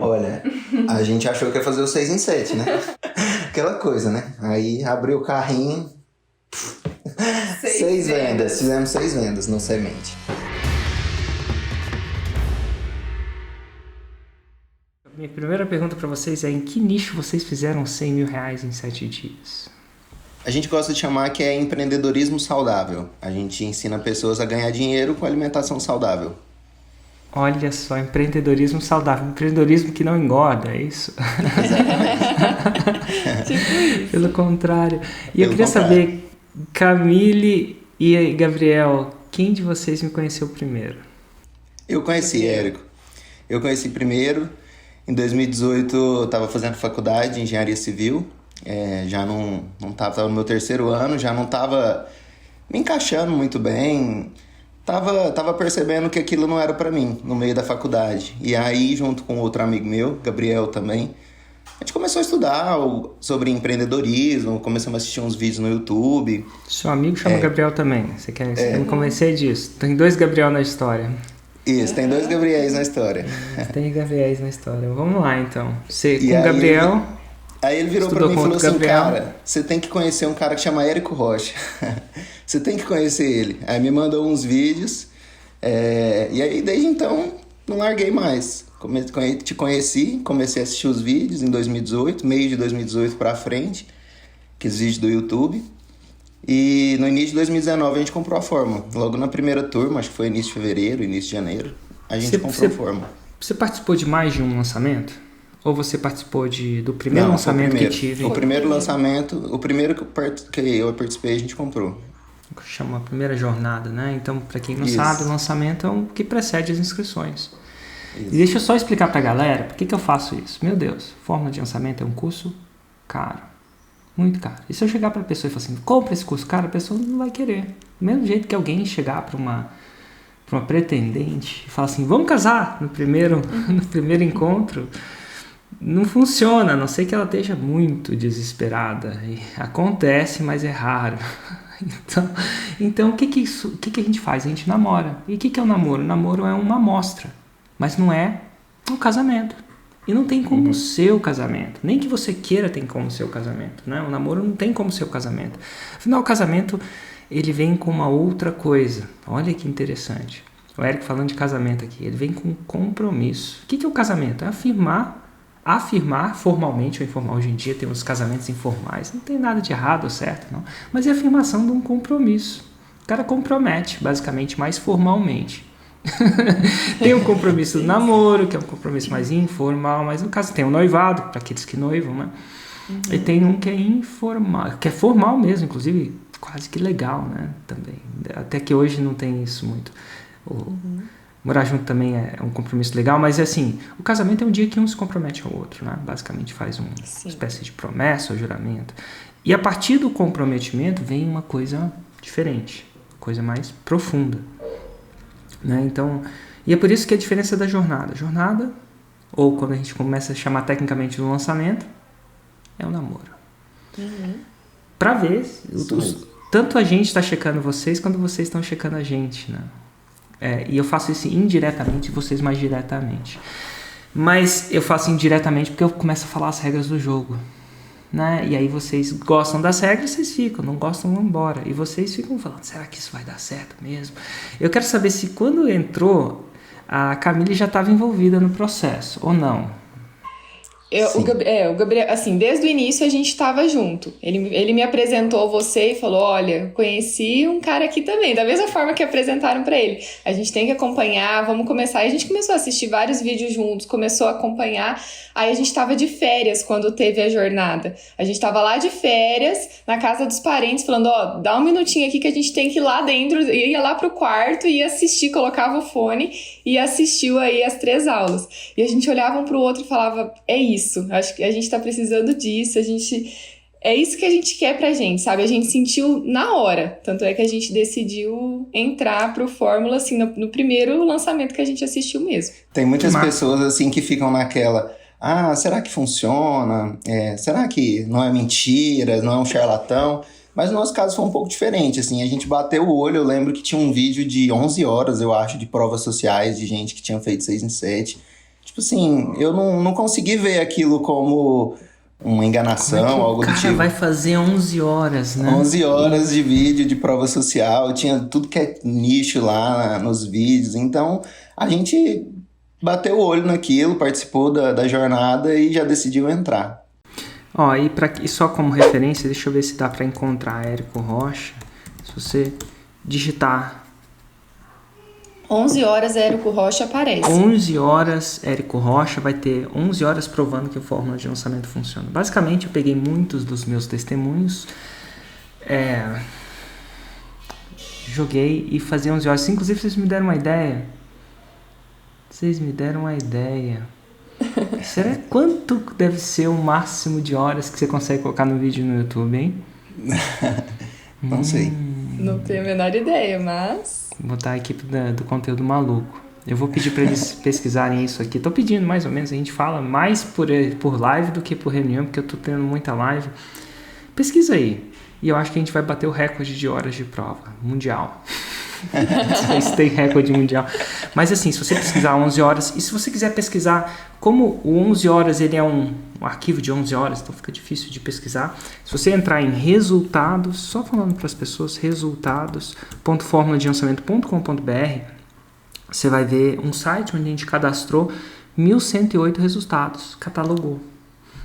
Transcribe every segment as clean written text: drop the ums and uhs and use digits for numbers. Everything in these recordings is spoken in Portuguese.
Olha, a gente achou que ia fazer o 6 em 7, né? Aquela coisa, né? Aí abriu o carrinho, 6 vendas. Fizemos 6 vendas no Semente. Minha primeira pergunta para vocês é: em que nicho vocês fizeram 100 mil reais em 7 dias? A gente gosta de chamar que é empreendedorismo saudável. A gente ensina pessoas a ganhar dinheiro com alimentação saudável. Olha só, empreendedorismo saudável. Empreendedorismo que não engorda, é isso? Exatamente. Tipo isso. Pelo contrário. E eu queria saber, Camille e Gabriel, quem de vocês me conheceu primeiro? Eu conheci, Érico. Eu conheci primeiro. Em 2018, eu estava fazendo faculdade de engenharia civil. Já não estava no meu terceiro ano, já não estava me encaixando muito bem. Tava percebendo que aquilo não era para mim, no meio da faculdade. E aí, junto com outro amigo meu, Gabriel também, a gente começou a estudar sobre empreendedorismo, começamos a assistir uns vídeos no YouTube. Seu amigo chama Gabriel também, você quer me convencer disso? Tem 2 Gabriel na história. Isso, tem 2 Gabriéis na história. Tem Gabriéis na história. Vamos lá, então. Você com o Gabriel... Aí ele virou pra mim e falou assim, cara, você tem que conhecer um cara que chama Érico Rocha. Você tem que conhecer ele. Aí me mandou uns vídeos. E aí, desde então, não larguei mais. Te conheci, comecei a assistir os vídeos em 2018, meio de 2018 pra frente, aqueles vídeos do YouTube. E no início de 2019 a gente comprou a Fórmula. Logo na primeira turma, acho que foi início de fevereiro, início de janeiro, a gente comprou a Fórmula. Você participou de mais de um lançamento? Ou você participou do primeiro lançamento que tive? O primeiro lançamento, o primeiro que eu participei, a gente comprou. Chama a primeira jornada, né? Então, para quem não sabe, o lançamento é o que precede as inscrições. Isso. E deixa eu só explicar pra galera por que eu faço isso. Meu Deus, Fórmula de lançamento é um curso caro. Muito caro. E se eu chegar pra pessoa e falar assim, compra esse curso caro, a pessoa não vai querer. Do mesmo jeito que alguém chegar pra uma pretendente e falar assim, vamos casar no primeiro encontro, não funciona, a não ser que ela esteja muito desesperada. E acontece, mas é raro. Então o que a gente faz? A gente namora. E o que é o namoro? O namoro é uma amostra, mas não é um casamento. E não tem como ser o casamento. Nem que você queira tem como ser o casamento, né? O namoro não tem como ser o casamento. Afinal, o casamento, ele vem com uma outra coisa. Olha que interessante. O Érico falando de casamento aqui. Ele vem com compromisso. O que é o casamento? É afirmar formalmente ou informal. Hoje em dia tem uns casamentos informais. Não tem nada de errado ou certo, não. Mas é a afirmação de um compromisso. O cara compromete, basicamente, mais formalmente. Tem um compromisso do namoro, que é um compromisso mais informal, mas no caso tem um noivado, para aqueles que noivam, né? E tem um que é informal, que é formal mesmo, inclusive quase que legal, né? Também. Até que hoje não tem isso muito. Morar junto também é um compromisso legal, mas assim, o casamento é um dia que um se compromete ao outro, né? Basicamente faz uma espécie de promessa ou juramento. E a partir do comprometimento vem uma coisa diferente, coisa mais profunda. Né? Então, e é por isso que a diferença da jornada. Jornada, ou quando a gente começa a chamar tecnicamente do lançamento, é o namoro. Pra ver, tanto a gente está checando vocês, quanto vocês estão checando a gente. Né? E eu faço isso indiretamente, vocês mais diretamente. Mas eu faço indiretamente porque eu começo a falar as regras do jogo. Né? E aí vocês gostam das regras, vocês ficam, não gostam, vão embora. E vocês ficam falando, será que isso vai dar certo mesmo? Eu quero saber se quando entrou, a Camille já estava envolvida no processo, ou não? O Gabriel, assim, desde o início a gente estava junto. Ele me apresentou você e falou, olha, conheci um cara aqui também, da mesma forma que apresentaram para ele. A gente tem que acompanhar, vamos começar. E a gente começou a assistir vários vídeos juntos, começou a acompanhar. Aí a gente estava de férias quando teve a jornada. A gente estava lá de férias, na casa dos parentes, falando, dá um minutinho aqui que a gente tem que ir lá dentro. Ia lá pro quarto e ia assistir, colocava o fone e assistiu aí as 3 aulas. E a gente olhava um pro outro e falava, é isso. Acho que a gente tá precisando disso, é isso que a gente quer pra gente, sabe? A gente sentiu na hora, tanto é que a gente decidiu entrar pro Fórmula, assim, no primeiro lançamento que a gente assistiu mesmo. Tem muitas pessoas, assim, que ficam naquela, será que funciona? Será que não é mentira, não é um charlatão? Mas no nosso caso foi um pouco diferente, assim, a gente bateu o olho, eu lembro que tinha um vídeo de 11 horas, eu acho, de provas sociais, de gente que tinha feito 6 em 7, tipo assim, eu não consegui ver aquilo como uma enganação, algo do tipo. O cara vai fazer 11 horas, né? 11 horas de vídeo de prova social, tinha tudo que é nicho lá nos vídeos, então a gente bateu o olho naquilo, participou da jornada e já decidiu entrar. Ó, e só como referência, deixa eu ver se dá para encontrar Érico Rocha. Se você digitar 11 horas Érico Rocha aparece. 11 horas Érico Rocha, vai ter 11 horas provando que a fórmula de lançamento funciona. Basicamente, eu peguei muitos dos meus testemunhos, joguei e fazia 11 horas. Inclusive, vocês me deram uma ideia. Será quanto deve ser o máximo de horas que você consegue colocar no vídeo no YouTube, hein? Não sei. Não tenho a menor ideia, mas... Vou botar a equipe do conteúdo maluco. Eu vou pedir para eles pesquisarem isso aqui. Tô pedindo mais ou menos. A gente fala mais por live do que por reunião, porque eu tô tendo muita live. Pesquisa aí. E eu acho que a gente vai bater o recorde de horas de prova mundial. Vocês têm recorde mundial. Mas assim, se você pesquisar 11 horas, e se você quiser pesquisar, como o 11 horas ele é um arquivo de 11 horas, então fica difícil de pesquisar. Se você entrar em resultados, só falando para as pessoas, resultados.formuladelançamento.com.br, você vai ver um site onde a gente cadastrou 1.108 resultados, catalogou.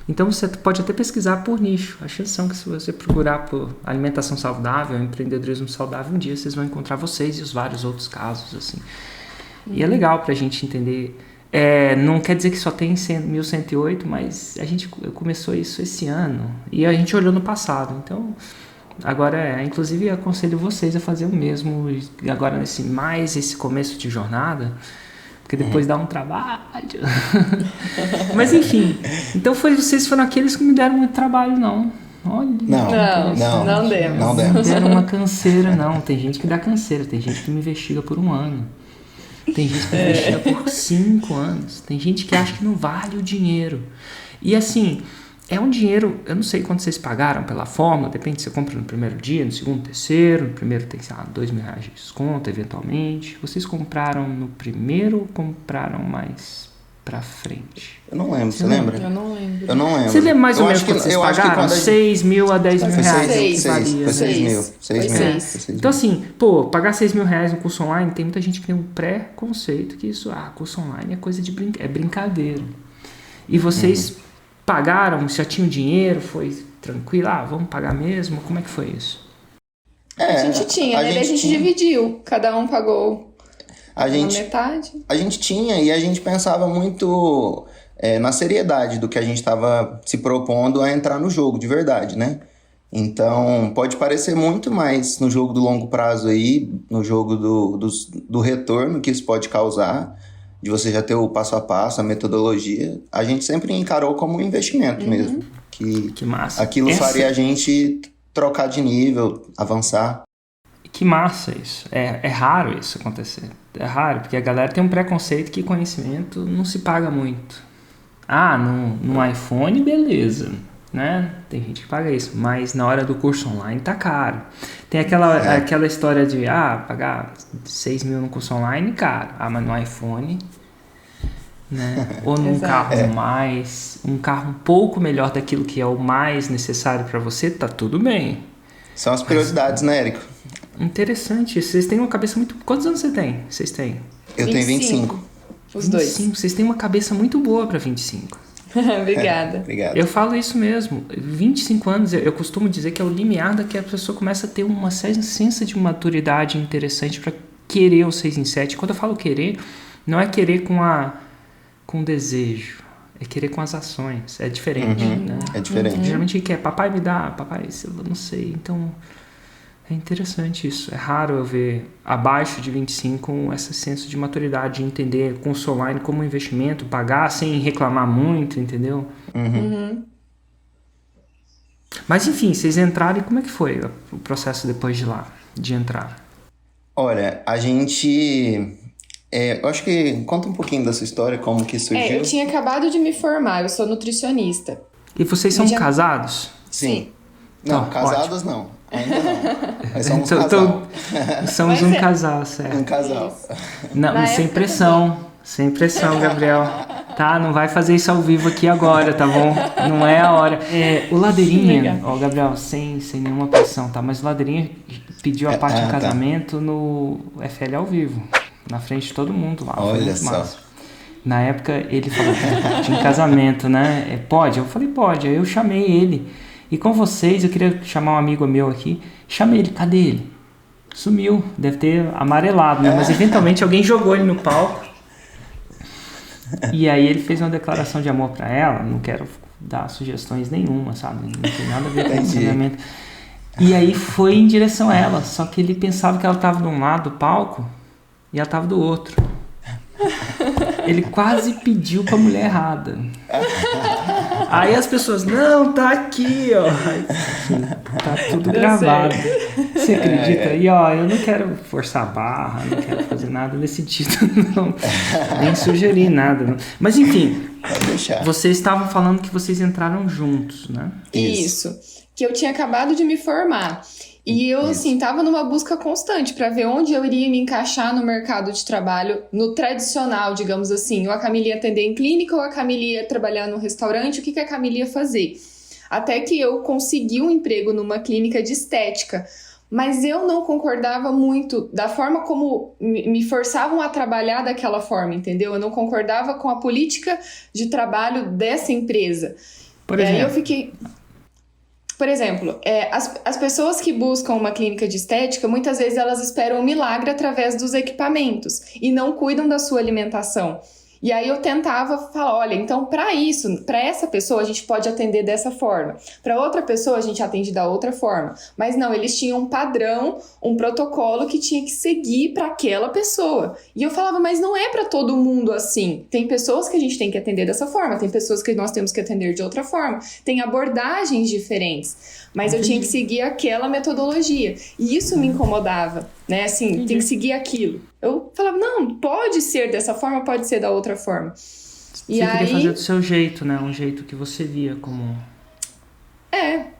Então você pode até pesquisar por nicho. A chance são que se você procurar por alimentação saudável, empreendedorismo saudável, um dia vocês vão encontrar vocês e os vários outros casos, assim. E é legal pra gente entender. Não quer dizer que só tem 1.108, mas a gente começou isso esse ano. E a gente olhou no passado. Então, agora, inclusive, aconselho vocês a fazer o mesmo. Agora, esse começo de jornada... Porque depois dá um trabalho. Mas enfim. Então vocês foram aqueles que me deram muito trabalho, não. Olha. Não demos. Não deram uma canseira, não. Tem gente que dá canseira. Tem gente que me investiga por 1 ano. Tem gente que me investiga por 5 anos. Tem gente que acha que não vale o dinheiro. E assim... É um dinheiro, eu não sei quanto vocês pagaram pela fórmula, depende se você compra no primeiro dia, no segundo, terceiro. No primeiro tem, sei lá, R$2.000 de desconto, eventualmente. Vocês compraram no primeiro ou compraram mais pra frente? Eu não lembro, você lembra? Eu não lembro. Você lembra mais ou menos quanto vocês pagaram? 6 mil a 10 mil reais? Foi 6 mil. Então assim, pagar 6 mil reais no curso online, tem muita gente que tem um pré-conceito que isso, curso online é coisa de brincadeira. E vocês... pagaram, já tinham dinheiro, foi tranquilo, vamos pagar mesmo? Como é que foi isso? A gente tinha, a gente dividiu, cada um pagou metade. A gente tinha e a gente pensava muito na seriedade do que a gente estava se propondo a entrar no jogo, de verdade, né? Então, pode parecer muito mais no jogo do longo prazo aí, no jogo do retorno que isso pode causar, de você já ter o passo a passo, a metodologia, a gente sempre encarou como um investimento mesmo. Que massa. Aquilo faria a gente trocar de nível, avançar. Que massa isso. É raro isso acontecer. É raro, porque a galera tem um preconceito que conhecimento não se paga muito. No iPhone, beleza. Né? Tem gente que paga isso, mas na hora do curso online tá caro. Tem aquela história de pagar 6 mil no curso online, caro. Mas no iPhone, né? Ou num carro um carro um pouco melhor daquilo que é o mais necessário para você, tá tudo bem. São as prioridades, né, Érico? Interessante. Vocês têm uma cabeça muito... Quantos anos você tem? Vocês têm? Eu tenho 25. Os 25. Vocês têm uma cabeça muito boa para 25. Obrigada. Obrigado. Eu falo isso mesmo. 25 anos, eu costumo dizer que é o limiar da que a pessoa começa a ter uma sensação de maturidade interessante para querer o 6 em 7. Quando eu falo querer, não é querer com desejo, é querer com as ações. É diferente. Né? É diferente. Geralmente a gente quer, papai me dá, papai, eu não sei. Então, é interessante isso. É raro eu ver abaixo de 25 com esse senso de maturidade, de entender curso online como um investimento, pagar sem reclamar muito, entendeu? Mas enfim, vocês entraram e como é que foi o processo depois de entrar? Olha, a gente... eu acho que... Conta um pouquinho da sua história, como que surgiu. Eu tinha acabado de me formar, eu sou nutricionista. E vocês são casados? Sim. Não, casados ótimo. Não. Ainda não. Mas somos somos um casal, certo? Um casal. Não, sem pressão. Sem pressão, Gabriel. Tá? Não vai fazer isso ao vivo aqui agora, tá bom? Não é a hora. O Ladeirinha, ó, Gabriel, sem nenhuma pressão, tá? Mas o Ladeirinha pediu a parte em casamento no FL ao vivo. Na frente de todo mundo lá. Olha só. Massa. Na época ele falou, tinha casamento, né? Pode? Eu falei, pode. Aí eu chamei ele. E com vocês, eu queria chamar um amigo meu aqui. Chamei ele, cadê ele? Sumiu, deve ter amarelado, né? Mas eventualmente alguém jogou ele no palco. E aí ele fez uma declaração de amor pra ela. Não quero dar sugestões nenhuma, sabe? Não tem nada a ver com o relacionamento. E aí foi em direção a ela. Só que ele pensava que ela tava de um lado do palco e ela tava do outro. Ele quase pediu pra mulher errada. Aí as pessoas, não, tá aqui, ó. Tá tudo gravado. Você acredita? E ó, eu não quero forçar a barra, não quero fazer nada nesse sentido, não. Nem sugerir nada. Não. Mas enfim, vocês estavam falando que vocês entraram juntos, né? Isso. Que eu tinha acabado de me formar. E eu, assim, tava numa busca constante para ver onde eu iria me encaixar no mercado de trabalho, no tradicional, digamos assim. Ou a Camila ia atender em clínica, ou a Camila ia trabalhar no restaurante, o que a Camila ia fazer? Até que eu consegui um emprego numa clínica de estética. Mas eu não concordava muito da forma como me forçavam a trabalhar daquela forma, entendeu? Eu não concordava com a política de trabalho dessa empresa. Por exemplo? Aí eu fiquei... Por exemplo, as pessoas que buscam uma clínica de estética, muitas vezes elas esperam um milagre através dos equipamentos e não cuidam da sua alimentação. E aí eu tentava falar, olha, então para isso, para essa pessoa a gente pode atender dessa forma. Para outra pessoa a gente atende da outra forma. Mas não, eles tinham um padrão, um protocolo que tinha que seguir para aquela pessoa. E eu falava, mas não é para todo mundo assim. Tem pessoas que a gente tem que atender dessa forma, tem pessoas que nós temos que atender de outra forma. Tem abordagens diferentes. Mas eu tinha que seguir aquela metodologia. E isso me incomodava, né? Assim, tem que seguir aquilo. Eu falava, não, pode ser dessa forma, pode ser da outra forma. Você queria fazer do seu jeito, né? Um jeito que você via como...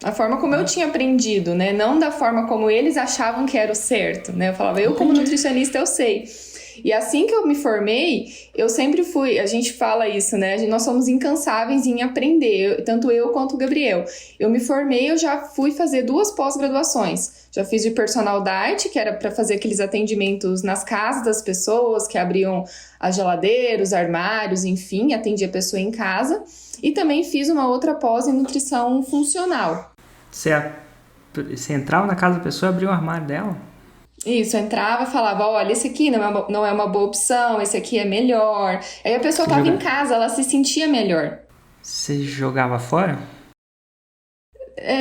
a forma como eu tinha aprendido, né? Não da forma como eles achavam que era o certo, né? Eu falava, eu como nutricionista eu sei. E assim que eu me formei, eu sempre fui, a gente fala isso, né? Nós somos incansáveis em aprender, tanto eu quanto o Gabriel. Eu me formei, eu já fui fazer 2 pós-graduações. Já fiz de personal diet, que era para fazer aqueles atendimentos nas casas das pessoas, que abriam as geladeiras, os armários, enfim, atendia a pessoa em casa. E também fiz uma outra pós em nutrição funcional. Você entrava na casa da pessoa e abria o armário dela? Isso, eu entrava e falava, olha, esse aqui não é uma boa opção, esse aqui é melhor. Aí a pessoa estava em casa, ela se sentia melhor. Você jogava fora?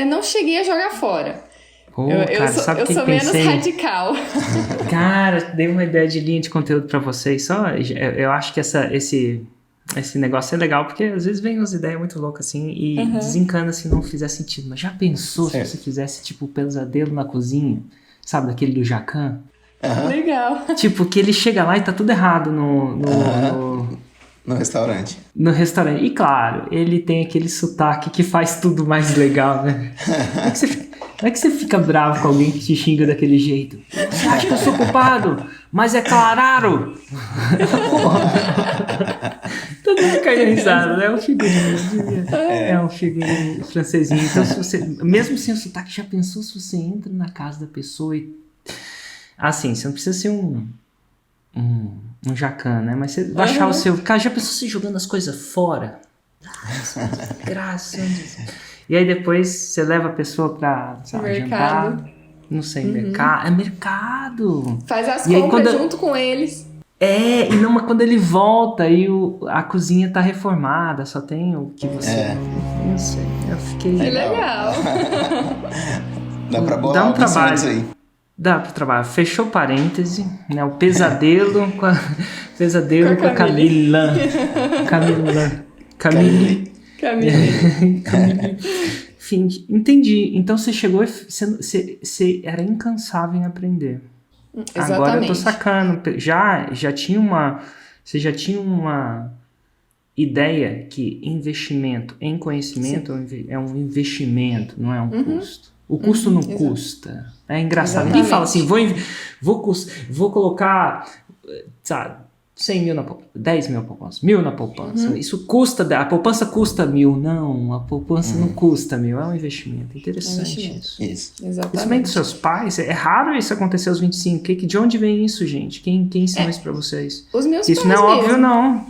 Não cheguei a jogar fora. Cara, eu sou menos radical. Cara, dei uma ideia de linha de conteúdo pra vocês. Eu acho que esse negócio é legal, porque às vezes vem umas ideias muito loucas assim e desencana se não fizer sentido. Mas já pensou se você fizesse tipo o pesadelo na cozinha? Sabe, daquele do Jacan? Legal. Tipo, que ele chega lá e tá tudo errado no restaurante. No restaurante. E claro, ele tem aquele sotaque que faz tudo mais legal, né? Como é que você fica bravo com alguém que te xinga daquele jeito? Você acha que eu sou culpado? Mas é claro! Todo mundo cai risada, né? É um figurinho. É um figurinho francesinho. Então, se você, mesmo sem o sotaque, já pensou se você entra na casa da pessoa e... Assim, você não precisa ser um jacan, né? Mas você baixar o seu... Cara, já pensou você jogando as coisas fora? Graças a Deus. E aí depois você leva a pessoa pra jantar. Não sei, mercado. É mercado. Faz as compras junto com eles. E não, mas quando ele volta e a cozinha tá reformada, só tem o que você... Não sei, eu fiquei... Que legal. Dá pra bolar um trabalho isso aí. Dá pro trabalho. Fechou parêntese, né? O pesadelo com a Camila. Camille. Enfim, entendi. Então você chegou e você era incansável em aprender. Exatamente. Agora eu tô sacando. Você já tinha uma ideia que investimento em conhecimento é um investimento, não é um custo. O custo não custa. É engraçado. Exatamente. Ninguém fala assim, vou colocar, sabe, 100 mil na poupança, 10 mil na poupança, 1.000 na poupança. Isso custa, a poupança custa 1.000. Não, a poupança não custa 1.000, é um investimento. Interessante isso. Exatamente. Principalmente dos seus pais, é raro isso acontecer aos 25. De onde vem isso, gente? Quem ensinou isso pra vocês? Os meus isso pais não é mesmo. óbvio, não.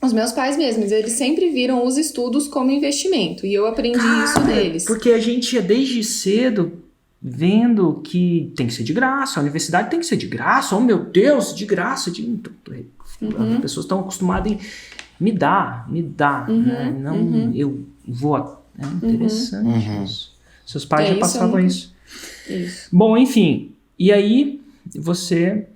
Os meus pais mesmos, eles sempre viram os estudos como investimento. E eu aprendi isso deles. Porque a gente é desde cedo vendo que tem que ser de graça, a universidade tem que ser de graça, oh meu Deus, de graça. As pessoas estão acostumadas em me dá, né? Não eu vou. É interessante isso. Seus pais já passavam isso. Bom, enfim, e aí você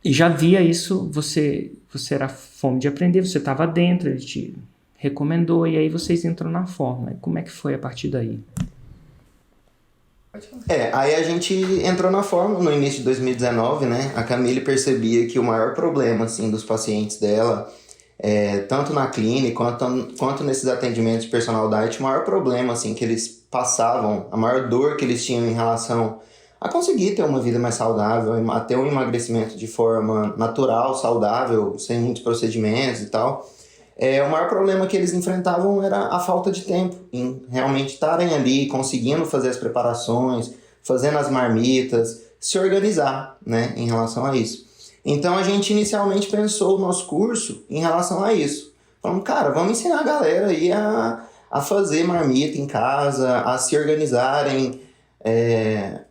já via isso, você era fome de aprender, você estava dentro, ele te recomendou, e aí vocês entram na fórmula. Como é que foi a partir daí? Aí a gente entrou na fórmula no início de 2019, né? A Camille percebia que o maior problema, assim, dos pacientes dela, tanto na clínica quanto nesses atendimentos de personal diet, o maior problema, assim, que eles passavam, a maior dor que eles tinham em relação a conseguir ter uma vida mais saudável, a ter um emagrecimento de forma natural, saudável, sem muitos procedimentos e tal. O maior problema que eles enfrentavam era a falta de tempo em realmente estarem ali, conseguindo fazer as preparações, fazendo as marmitas, se organizar, né, em relação a isso. Então a gente inicialmente pensou o nosso curso em relação a isso. Falamos, cara, vamos ensinar a galera aí a fazer marmita em casa, a se organizarem,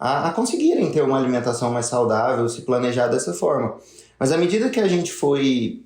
a conseguirem ter uma alimentação mais saudável, se planejar dessa forma. Mas à medida que a gente foi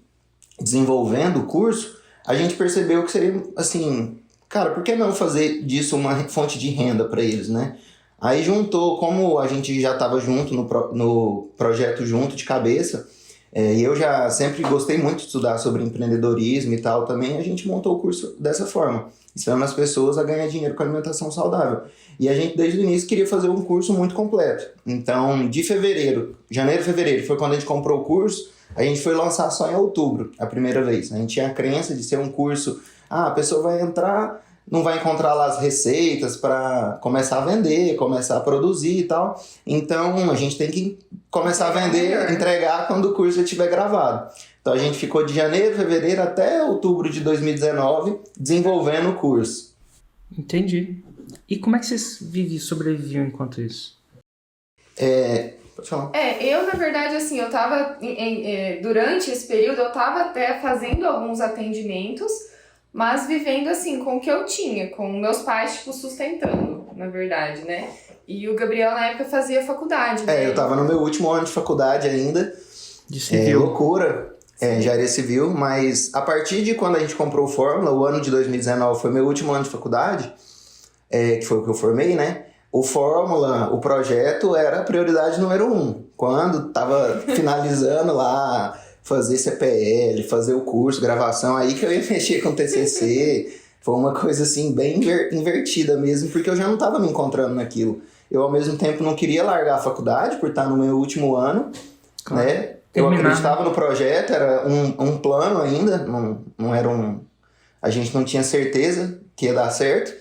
desenvolvendo o curso, a gente percebeu que seria assim, cara, por que não fazer disso uma fonte de renda para eles, né? Aí juntou, como a gente já estava junto no projeto junto de cabeça, e eu já sempre gostei muito de estudar sobre empreendedorismo e tal também, a gente montou o curso dessa forma, ensinando as pessoas a ganhar dinheiro com alimentação saudável. E a gente desde o início queria fazer um curso muito completo. Então, de janeiro, fevereiro, foi quando a gente comprou o curso. A gente foi lançar só em outubro, a primeira vez. A gente tinha a crença de ser um curso... a pessoa vai entrar, não vai encontrar lá as receitas para começar a vender, começar a produzir e tal. Então, a gente tem que começar a vender, entregar quando o curso já estiver gravado. Então, a gente ficou de janeiro, fevereiro até outubro de 2019 desenvolvendo o curso. Entendi. E como é que vocês sobreviviam enquanto isso? Pode falar. Eu, na verdade, assim, eu tava, durante esse período, eu tava até fazendo alguns atendimentos, mas vivendo, assim, com o que eu tinha, com meus pais, tipo, sustentando, na verdade, né? E o Gabriel, na época, fazia faculdade, né? Eu tava no meu último ano de faculdade ainda. De civil. Loucura. Engenharia civil, mas a partir de quando a gente comprou o Fórmula, o ano de 2019 foi meu último ano de faculdade, que foi o que eu formei, né? O Fórmula, o projeto era a prioridade número 1. Quando tava finalizando lá, fazer CPL, fazer o curso, gravação, aí que eu ia mexer com TCC. Foi uma coisa assim, bem invertida mesmo, porque eu já não tava me encontrando naquilo. Eu, ao mesmo tempo, não queria largar a faculdade por estar no meu último ano, claro, né? Eu acreditava no projeto, era um plano ainda, não era a gente não tinha certeza que ia dar certo.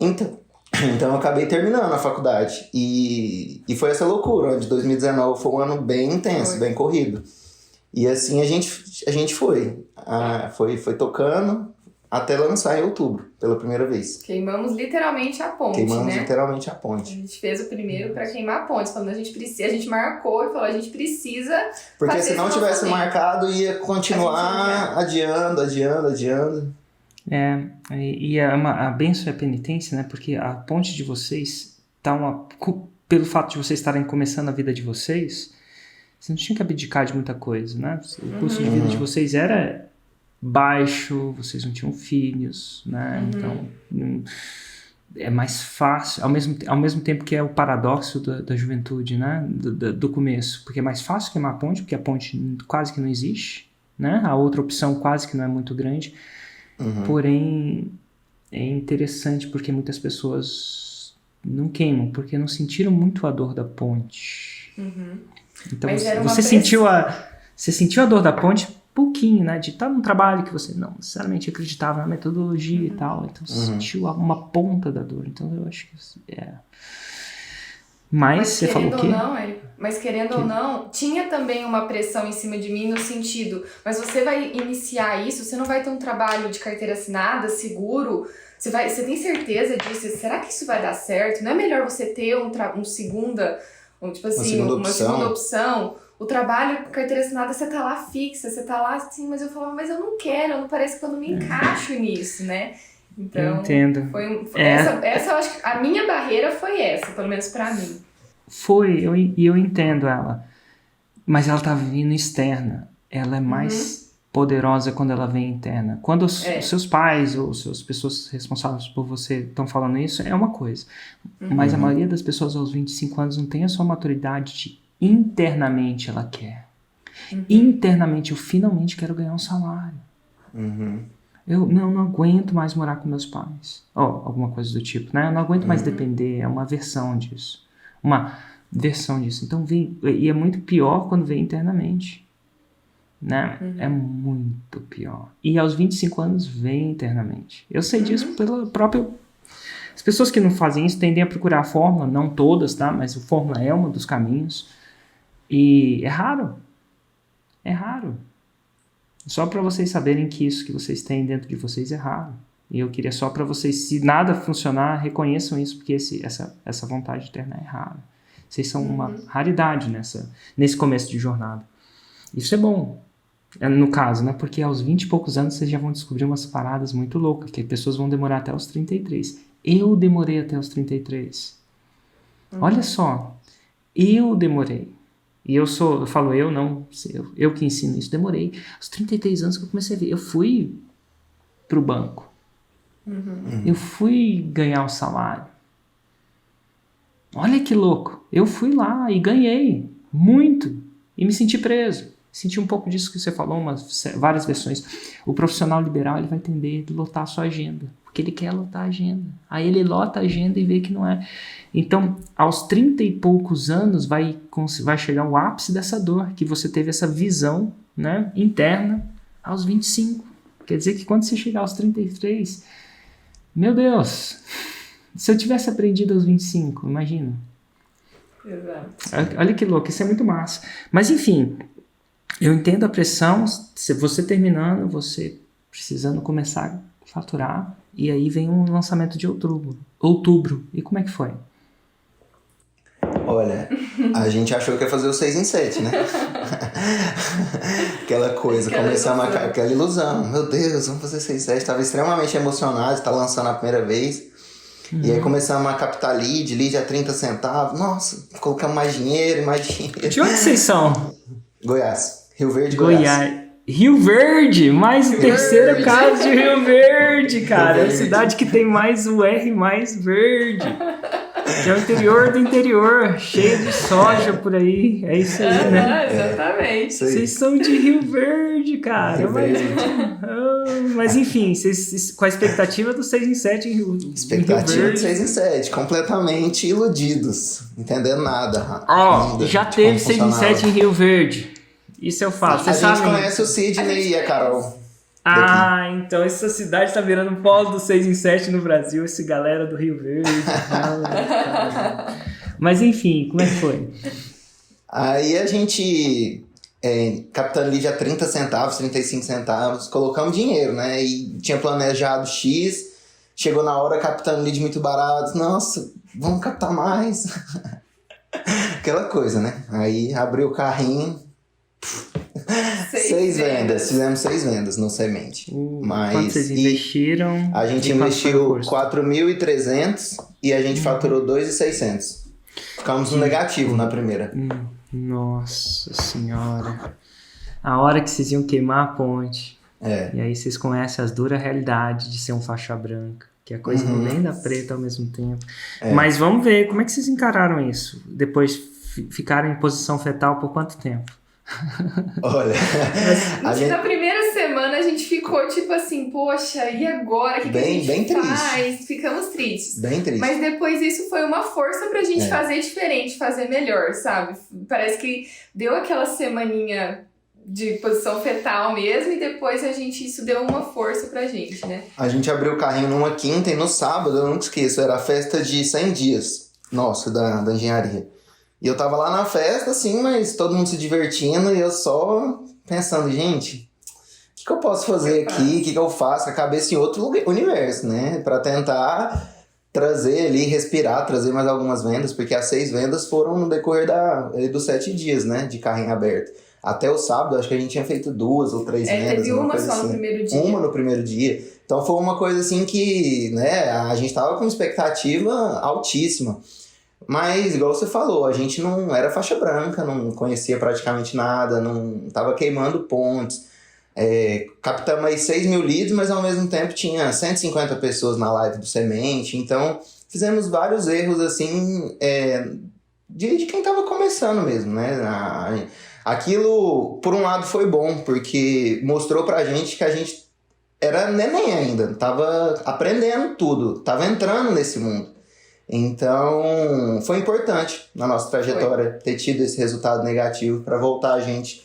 Então eu acabei terminando a faculdade. E foi essa loucura. O de 2019 foi um ano bem intenso, bem corrido. E assim a gente foi tocando até lançar em outubro, pela primeira vez. Queimamos literalmente a ponte, literalmente a ponte. A gente fez o primeiro para queimar a ponte. Falando, a gente marcou e falou, a gente precisa. Porque se não tivesse marcado, ia continuar adiando. E a bênção e a penitência, né? Porque a ponte de vocês pelo fato de vocês estarem começando a vida de vocês, vocês não tinham que abdicar de muita coisa, né? O custo de vida de vocês era baixo, vocês não tinham filhos, né? Então é mais fácil, ao mesmo tempo que é o paradoxo da juventude, né? Do começo, porque é mais fácil queimar a ponte, porque a ponte quase que não existe, né? A outra opção quase que não é muito grande. Porém, é interessante porque muitas pessoas não queimam, porque não sentiram muito a dor da ponte. Então, você sentiu a dor da ponte pouquinho, né? De estar num trabalho que você não necessariamente acreditava na metodologia e tal. Então, você sentiu uma ponta da dor. Então, eu acho que Mas você falou o quê? Mas querendo ou não, tinha também uma pressão em cima de mim no sentido, mas você vai iniciar isso, você não vai ter um trabalho de carteira assinada, seguro, você tem certeza disso? Será que isso vai dar certo? Não é melhor você ter uma segunda opção? O trabalho com carteira assinada, você tá lá fixa, você tá lá assim, mas eu falava, mas eu não quero, parece que eu não me encaixo nisso, né? Então, entendo. Essa eu acho que a minha barreira foi essa, pelo menos pra mim. Eu entendo ela, mas ela tá vindo externa, ela é mais poderosa quando ela vem interna. Quando os seus pais ou as pessoas responsáveis por você estão falando isso, é uma coisa, mas a maioria das pessoas aos 25 anos não tem a sua maturidade de internamente ela quer. Internamente, eu finalmente quero ganhar um salário. Eu não aguento mais morar com meus pais. Alguma coisa do tipo, né? Eu não aguento mais depender, é uma versão disso. Então e é muito pior quando vem internamente, né? É muito pior. E aos 25 anos vem internamente. Eu sei disso pela própria... As pessoas que não fazem isso tendem a procurar a fórmula, não todas, tá? Mas a fórmula é um dos caminhos. E é raro. É raro. Só para vocês saberem que isso que vocês têm dentro de vocês é raro. E eu queria só para vocês, se nada funcionar, reconheçam isso, porque essa vontade interna é rara. Vocês são uma raridade nesse começo de jornada. Isso é bom, no caso, né? Porque aos 20 e poucos anos vocês já vão descobrir umas paradas muito loucas, que as pessoas vão demorar até os 33. Eu demorei até os 33. Olha só, eu demorei. E eu que ensino isso, demorei. Aos 33 anos que eu comecei a ver. Eu fui pro banco. Eu fui ganhar o salário. Olha que louco. Eu fui lá e ganhei muito. E me senti preso. Senti um pouco disso que você falou, várias versões. O profissional liberal, ele vai tender a lotar a sua agenda. Porque ele quer lotar a agenda. Aí ele lota a agenda e vê que não é. Então, aos 30 e poucos anos, vai chegar o ápice dessa dor, que você teve essa visão, né, interna aos 25. Quer dizer que quando você chegar aos 33, meu Deus, se eu tivesse aprendido aos 25, imagina. Exato. Olha que louco, isso é muito massa. Mas enfim, eu entendo a pressão, se você terminando, você precisando começar a faturar, e aí vem um lançamento de outubro. E como é que foi? Olha, a gente achou que ia fazer o 6 em 7, né? Aquela coisa, começamos aquela ilusão. Meu Deus, vamos fazer 6 em 7. Estava extremamente emocionado, está lançando a primeira vez. E aí começamos a captar lead a 30 centavos. Nossa, colocamos mais dinheiro. De onde vocês são? Goiás. Rio Verde, Goiás. Rio Verde, mais o terceiro caso de Rio Verde, cara. É a cidade que tem mais o R mais verde. Que é o interior do interior, cheio de soja por aí. É isso aí, né? Exatamente. Vocês são de Rio Verde, cara. Mas enfim, vocês, com a expectativa do 6 em 7 em Rio Verde. Expectativa do 6 em 7, completamente iludidos. Entendendo nada. Já teve 6 em 7 em Rio Verde. Isso eu falo. A gente conhece o Sidney e a Carol. Então essa cidade tá virando polo do 6 em 7 no Brasil, esse galera do Rio Verde. Mas enfim, como é que foi? Aí a gente captando lead a 30 centavos, 35 centavos, colocamos dinheiro, né? E tinha planejado X, chegou na hora captando lead muito barato. Nossa, vamos captar mais. Aquela coisa, né? Aí abriu o carrinho. 6 vendas. Fizemos 6 vendas no semente. Quanto vocês investiram? A gente investiu 4.300 e a gente faturou 2.600. Ficamos no negativo na primeira. Nossa senhora. A hora que vocês iam queimar a ponte. E aí vocês conhecem as duras realidades de ser um faixa branca. Que a coisa não nem dá preta ao mesmo tempo. Mas vamos ver, como é que vocês encararam isso? Depois ficaram em posição fetal por quanto tempo? Olha, na primeira semana a gente ficou tipo assim, poxa, e agora? O que a gente faz? Ficamos tristes. Bem triste. Mas depois isso foi uma força pra gente fazer diferente, fazer melhor, sabe? Parece que deu aquela semaninha de posição fetal mesmo e depois isso deu uma força pra gente, né? A gente abriu o carrinho numa quinta e no sábado, eu nunca esqueço, era a festa de 100 dias. nosso da engenharia. E eu tava lá na festa, assim, mas todo mundo se divertindo e eu só pensando, gente, o que eu posso fazer aqui? O que eu faço? A cabeça em outro universo, né? Pra tentar trazer ali, respirar, trazer mais algumas vendas, porque as 6 vendas foram no decorrer dos 7 dias, né? De carrinho aberto. Até o sábado, acho que a gente tinha feito 2 ou 3 vendas. Teve uma só assim. No primeiro dia. Uma no primeiro dia. Então foi uma coisa assim que, né, a gente tava com expectativa altíssima. Mas, igual você falou, a gente não era faixa branca, não conhecia praticamente nada, não tava queimando pontes. Captamos aí 6 mil leads, mas ao mesmo tempo tinha 150 pessoas na live do Semente. Então, fizemos vários erros, assim, de quem tava começando mesmo, né? Aquilo, por um lado, foi bom, porque mostrou pra gente que a gente era neném ainda, tava aprendendo tudo, tava entrando nesse mundo. Então, foi importante na nossa trajetória ter tido esse resultado negativo para voltar a gente...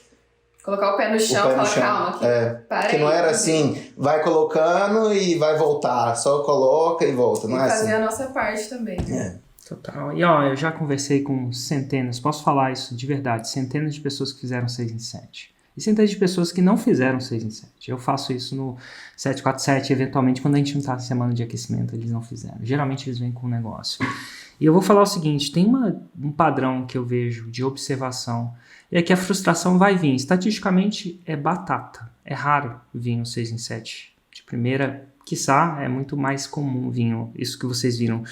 Colocar o pé no chão e falar, calma, aqui. Porque não era assim, vai colocando e vai voltar, só coloca e volta, não é assim. Fazer a nossa parte também. Total. E ó, eu já conversei com centenas, posso falar isso de verdade, centenas de pessoas que fizeram 6 em 7. E centenas de pessoas que não fizeram 6 em 7. Eu faço isso no 747, eventualmente, quando a gente não está em semana de aquecimento, eles não fizeram. Geralmente eles vêm com um negócio. E eu vou falar o seguinte, tem um padrão que eu vejo de observação, é que a frustração vai vir. Estatisticamente é batata. É raro vir um 6 em 7. De primeira, quiçá, é muito mais comum vir isso que vocês viram.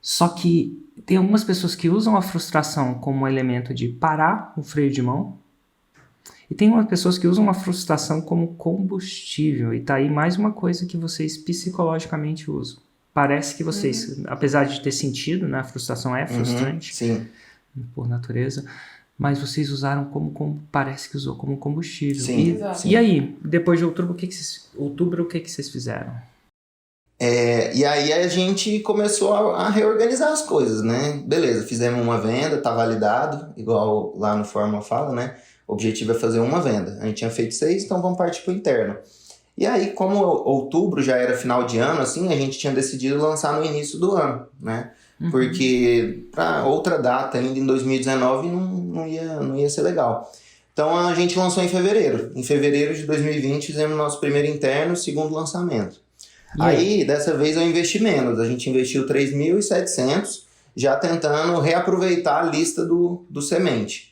Só que tem algumas pessoas que usam a frustração como um elemento de parar o freio de mão. E tem umas pessoas que usam a frustração como combustível. E tá aí mais uma coisa que vocês psicologicamente usam. Parece que vocês, apesar de ter sentido, né, a frustração é frustrante, sim, por natureza, mas vocês usaram parece que usou como combustível. Sim, e aí, depois de outubro, o que vocês fizeram? E aí a gente começou a reorganizar as coisas, né? Beleza, fizemos uma venda, tá validado, igual lá no Fórmula fala, né? O objetivo é fazer uma venda. A gente tinha feito 6, então vamos partir pro interno. E aí, como outubro já era final de ano, assim, a gente tinha decidido lançar no início do ano, né? Porque para outra data, ainda em 2019, não ia ser legal. Então a gente lançou em fevereiro. Em fevereiro de 2020 fizemos nosso primeiro interno, segundo lançamento. Aí, dessa vez eu investi menos. A gente investiu 3.700, já tentando reaproveitar a lista do Semente.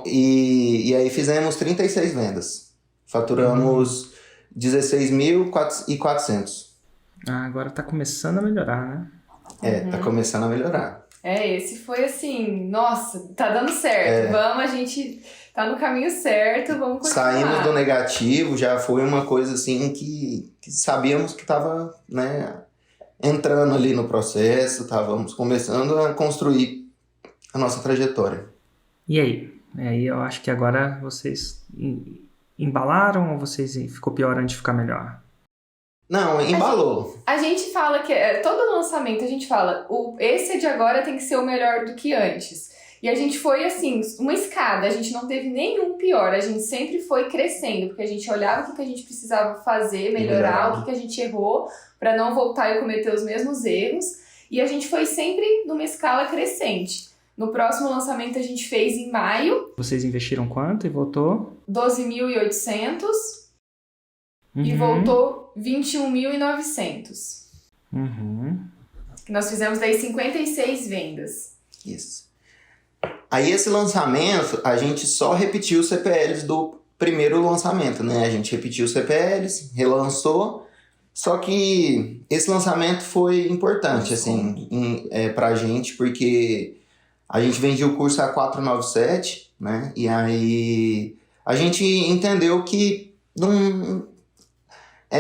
E aí fizemos 36 vendas. Faturamos 16.400. Agora tá começando a melhorar, né? Tá começando a melhorar. Esse foi assim, nossa, tá dando certo. Vamos, a gente tá no caminho certo, vamos continuar. Saímos do negativo, já foi uma coisa assim que sabíamos que tava, né, entrando ali no processo, estávamos começando a construir a nossa trajetória. E aí? Aí eu acho que agora vocês embalaram ou vocês ficou pior antes de ficar melhor? Não, embalou. A gente fala que todo lançamento a gente fala, esse de agora tem que ser o melhor do que antes. E a gente foi assim, uma escada, a gente não teve nenhum pior, a gente sempre foi crescendo, porque a gente olhava o que a gente precisava fazer, melhorar, o que a gente errou, para não voltar e cometer os mesmos erros. E a gente foi sempre numa escala crescente. No próximo lançamento a gente fez em maio. Vocês investiram quanto e voltou? 12.800 e voltou 21.900. Nós fizemos daí 56 vendas. Isso. Aí esse lançamento, a gente só repetiu os CPLs do primeiro lançamento, né? A gente repetiu os CPLs, relançou, só que esse lançamento foi importante, assim, pra gente, porque a gente vendia o curso a 497, né? E aí a gente entendeu que não...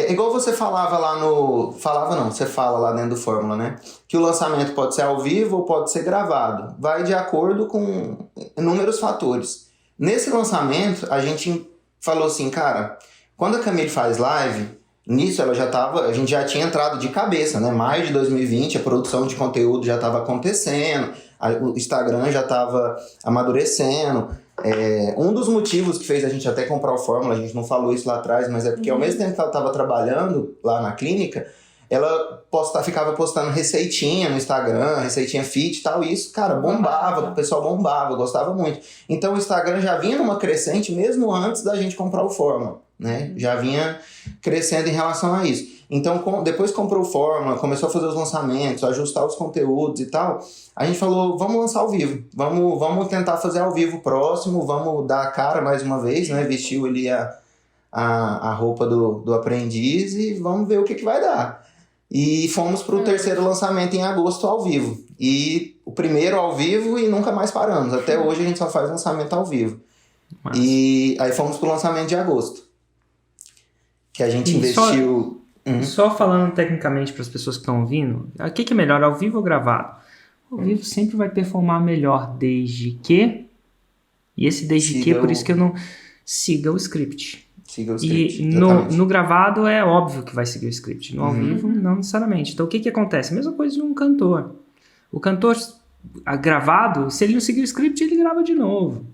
igual você falava lá no... Falava não, você fala lá dentro do Fórmula, né? Que o lançamento pode ser ao vivo ou pode ser gravado. Vai de acordo com inúmeros fatores. Nesse lançamento, a gente falou assim, cara, quando a Camille faz live, nisso ela a gente já tinha entrado de cabeça, né? Maio de 2020, a produção de conteúdo já estava acontecendo, o Instagram já estava amadurecendo. Um dos motivos que fez a gente até comprar o Fórmula, a gente não falou isso lá atrás, mas é porque ao mesmo tempo que ela estava trabalhando lá na clínica, ela ficava postando receitinha no Instagram, receitinha fit e tal, e isso, cara, bombava, o pessoal bombava, gostava muito. Então o Instagram já vinha numa crescente mesmo antes da gente comprar o Fórmula, né? Já vinha crescendo em relação a isso. Então, depois comprou o Fórmula, começou a fazer os lançamentos, ajustar os conteúdos e tal, a gente falou, vamos lançar ao vivo, vamos tentar fazer ao vivo próximo, vamos dar a cara mais uma vez, né? Vestiu ali a roupa do aprendiz e vamos ver o que vai dar. E fomos pro terceiro lançamento em agosto ao vivo. E o primeiro ao vivo e nunca mais paramos. Até hoje a gente só faz lançamento ao vivo. Mas... E aí fomos pro lançamento de agosto. Que a gente investiu... Só falando tecnicamente para as pessoas que estão ouvindo, o que é melhor, ao vivo ou gravado? Ao vivo sempre vai performar melhor desde que... E esse desde que, por isso que eu não... Siga o script. Siga o script, e no gravado é óbvio que vai seguir o script. No ao vivo, não necessariamente. Então, o que acontece? A mesma coisa de um cantor. O cantor gravado, se ele não seguir o script, ele grava de novo.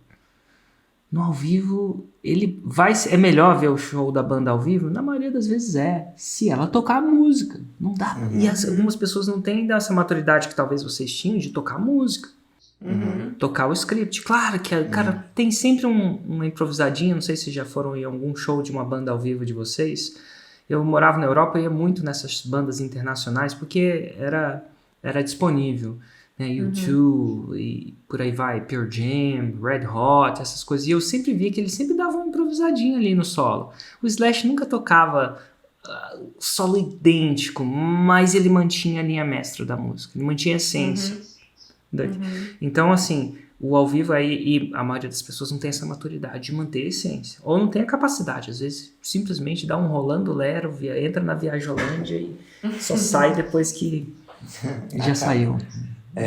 No ao vivo, é melhor ver o show da banda ao vivo? Na maioria das vezes se ela tocar música. Não dá. E algumas pessoas não têm essa maturidade que talvez vocês tinham de tocar música. Tocar o script. Claro que, cara, tem sempre uma improvisadinha. Não sei se já foram em algum show de uma banda ao vivo de vocês. Eu morava na Europa e ia muito nessas bandas internacionais porque era disponível, né? U2 e por aí vai, Pearl Jam, Red Hot, essas coisas. E eu sempre via que eles sempre davam uma improvisadinha ali no solo. O Slash nunca tocava solo idêntico, mas ele mantinha a linha mestra da música. Ele mantinha a essência. Então, assim, o ao vivo e a maioria das pessoas não tem essa maturidade de manter a essência. Ou não tem a capacidade. Às vezes, simplesmente dá um rolando lero, entra na Viajolândia e só sai depois que já saiu.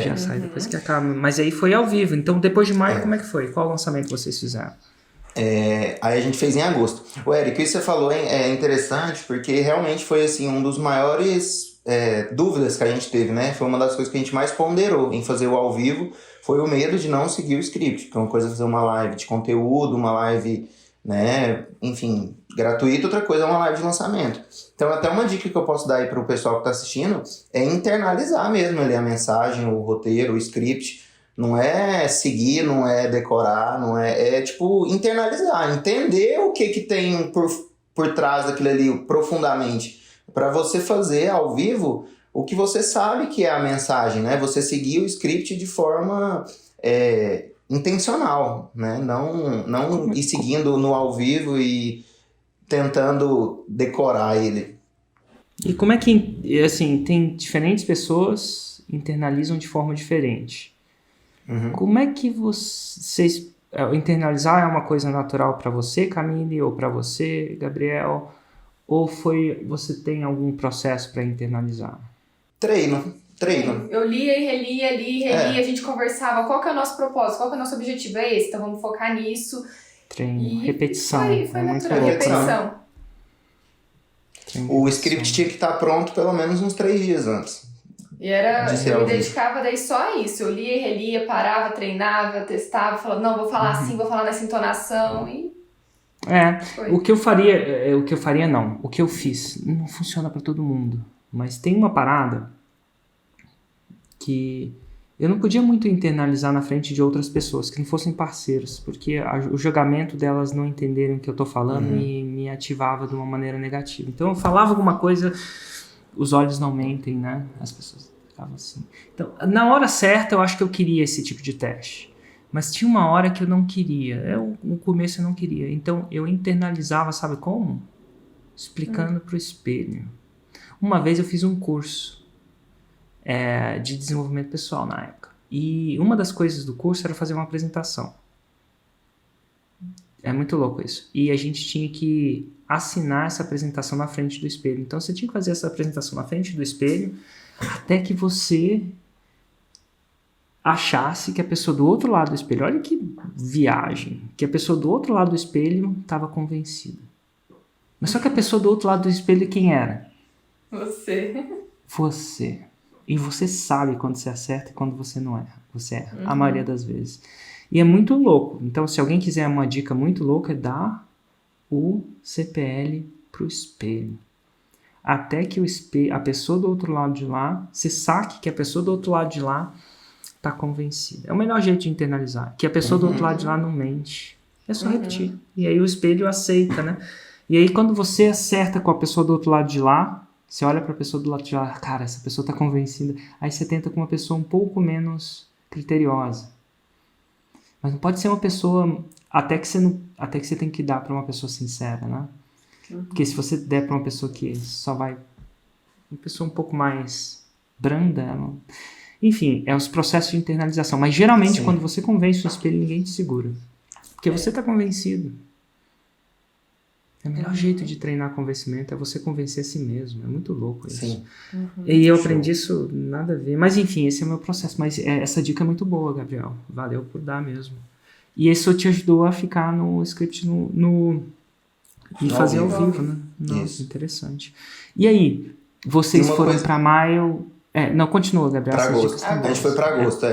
Já sai depois que acaba. Mas aí foi ao vivo. Então, depois de maio, como é que foi? Qual lançamento vocês fizeram? Aí a gente fez em agosto. O Eric, o que você falou é interessante porque realmente foi assim, um dos maiores dúvidas que a gente teve, né? Foi uma das coisas que a gente mais ponderou em fazer o ao vivo, foi o medo de não seguir o script, porque uma coisa é fazer uma live de conteúdo, uma live, né, enfim, gratuita, outra coisa é uma live de lançamento. Então até uma dica que eu posso dar aí para o pessoal que está assistindo é internalizar mesmo ali a mensagem, o roteiro, o script. Não é seguir, não é decorar, não é tipo internalizar, entender o que tem por trás daquilo ali profundamente, para você fazer ao vivo o que você sabe que é a mensagem, né? Você seguir o script de forma intencional, né? Não ir seguindo no ao vivo e tentando decorar ele. E como é que, assim, tem diferentes pessoas internalizam de forma diferente. Como é que vocês... internalizar é uma coisa natural para você, Camille, ou para você, Gabriel? Ou você tem algum processo para internalizar? Treino. Eu lia e relia, a gente conversava, qual que é o nosso propósito, qual que é o nosso objetivo, é esse, então vamos focar nisso. Treino, repetição. Foi natural, repetição. O script tinha que estar pronto pelo menos uns 3 dias antes. E eu me dedicava daí só a isso. Eu lia e relia, parava, treinava, testava, falava, não, vou falar assim, vou falar nessa entonação e... O que eu fiz, não funciona para todo mundo, mas tem uma parada que eu não podia muito internalizar na frente de outras pessoas que não fossem parceiros, porque o julgamento delas não entenderem o que eu tô falando me ativava de uma maneira negativa. Então eu falava alguma coisa, os olhos não mentem, né? As pessoas ficavam assim. Então, na hora certa eu acho que eu queria esse tipo de teste. Mas tinha uma hora que eu não queria. No começo eu não queria. Então eu internalizava, sabe como? Explicando pro espelho. Uma vez eu fiz um curso de desenvolvimento pessoal na época. E uma das coisas do curso era fazer uma apresentação. É muito louco isso. E a gente tinha que assinar essa apresentação na frente do espelho. Então você tinha que fazer essa apresentação na frente do espelho até que você achasse que a pessoa do outro lado do espelho, olha que viagem, que a pessoa do outro lado do espelho estava convencida. Mas só que a pessoa do outro lado do espelho quem era? Você. E você sabe quando você acerta e quando você não erra. Você erra, a maioria das vezes. E é muito louco. Então, se alguém quiser uma dica muito louca, é dar o CPL pro espelho. até que a pessoa do outro lado de lá, você saque que a pessoa do outro lado de lá está convencida. É o melhor jeito de internalizar, que a pessoa do outro lado de lá não mente. É só repetir. E aí o espelho aceita, né? E aí quando você acerta com a pessoa do outro lado de lá, você olha para a pessoa do lado de lá, cara, essa pessoa está convencida. Aí você tenta com uma pessoa um pouco menos criteriosa. Mas não pode ser uma pessoa até que você tem que dar para uma pessoa sincera, né? Porque se você der para uma pessoa que só vai... Uma pessoa um pouco mais branda... Enfim, é os processos de internalização. Mas geralmente quando você convence o espelho, ninguém te segura. Porque você está convencido. É o melhor jeito de treinar convencimento é você convencer a si mesmo. É muito louco isso. Sim. E eu aprendi isso, nada a ver. Mas enfim, esse é o meu processo. Mas essa dica é muito boa, Gabriel. Valeu por dar mesmo. E isso te ajudou a ficar no script e fazer ao vivo, né? Nossa, isso. Interessante. E aí, vocês foram para maio... não, continua, Gabriel. Para agosto. A gente foi para agosto,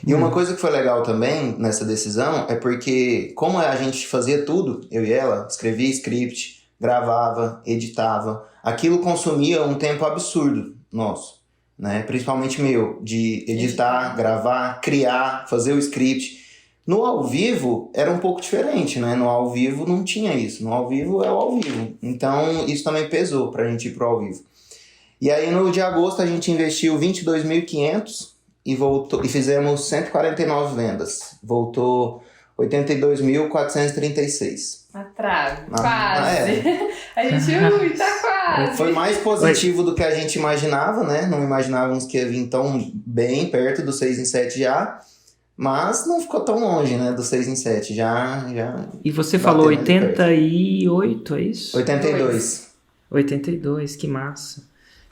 E uma coisa que foi legal também nessa decisão é porque, como a gente fazia tudo, eu e ela, escrevia script, gravava, editava, aquilo consumia um tempo absurdo nosso, né? Principalmente meu, de editar, gravar, criar, fazer o script. No ao vivo era um pouco diferente, né? No ao vivo não tinha isso. No ao vivo é o ao vivo. Então isso também pesou pra gente ir pro ao vivo. E aí no de agosto a gente investiu 22.500 e fizemos 149 vendas. Voltou 82.436. Quase. A gente, tá quase. Foi mais positivo do que a gente imaginava, né? Não imaginávamos que ia vir tão bem perto do 6 em 7 já. Mas não ficou tão longe, né? Do 6 em 7. Já e você falou 88, é isso? 82. 82, que massa.